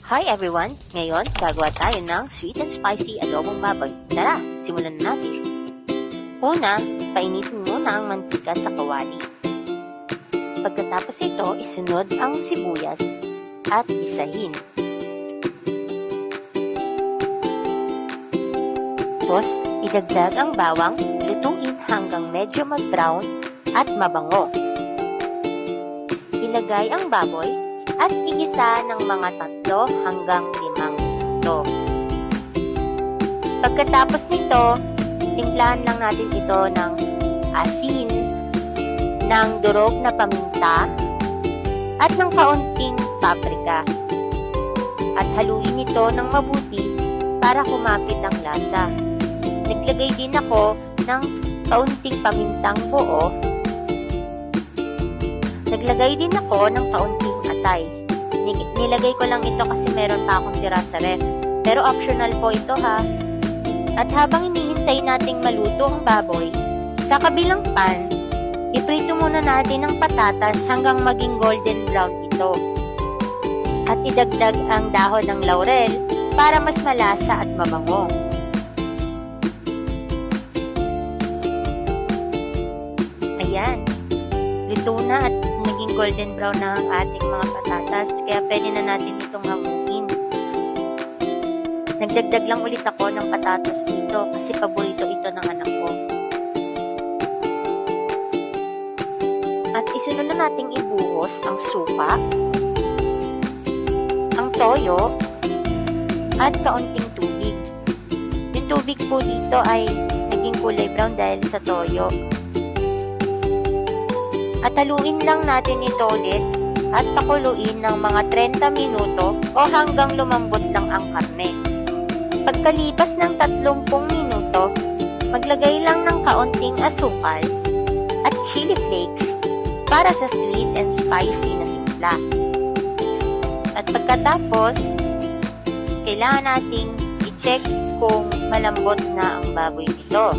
Hi everyone! Ngayon, gagawa tayo ng sweet and spicy adobong baboy. Tara, simulan na natin. Una, painitin muna ang mantika sa kawali. Pagkatapos ito, isunod ang sibuyas at isahin. Tapos, idagdag ang bawang, lutuin hanggang medyo mag-brown at mabango. Ilagay ang baboy at igisa ng mga 3 hanggang 5 minuto. Pagkatapos nito, timplahan lang natin ito ng asin, ng durog na paminta, at ng kaunting paprika. At haluin ito ng mabuti para kumapit ang lasa. Naglagay din ako ng kaunting pamintang buo. Naglagay din ako ng kaunting atay. Nilagay ko lang ito kasi meron pa akong tira sa ref. Pero optional po ito ha. At habang hinihintay nating maluto ang baboy, sa kabilang pan, iprito muna natin ang patatas hanggang maging golden brown ito. At idagdag ang dahon ng laurel para mas malasa at mabango. Ayan. Luto na at naging golden brown na ang ating mga patatas, kaya pwede na natin itong hamuin. Nagdagdag lang ulit ako ng patatas dito kasi paborito ito ng anak ko. At isunod na nating ibuhos ang suka, ang toyo, at kaunting tubig. Yung tubig po dito ay naging kulay brown dahil sa toyo. At haluin lang natin ito ulit at pakuluin ng mga 30 minuto o hanggang lumambot lang ang karne. Pagkalipas ng 30 minuto, maglagay lang ng kaunting asukal at chili flakes para sa sweet and spicy na timpla. At pagkatapos, kailangan nating i-check kung malambot na ang baboy nito.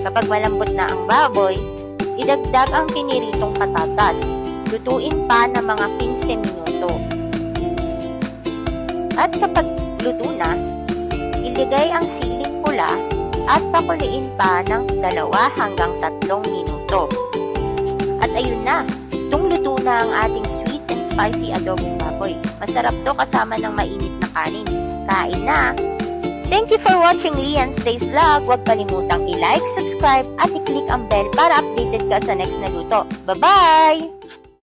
Kapag malambot na ang baboy, idagdag ang piniritong patatas. Lutuin pa ng mga 15 minuto. At kapag luto na, ilagay ang siling pula at pakuliin pa ng 2 hanggang 3 minuto. At ayun na, itong luto na ang ating sweet and spicy adobong baboy. Masarap to kasama ng mainit na kanin. Kain na! Thank you for watching Lian Stays Vlog. Huwag kalimutang i-like, subscribe, at i-click ang bell para updated ka sa next na luto. Bye-bye!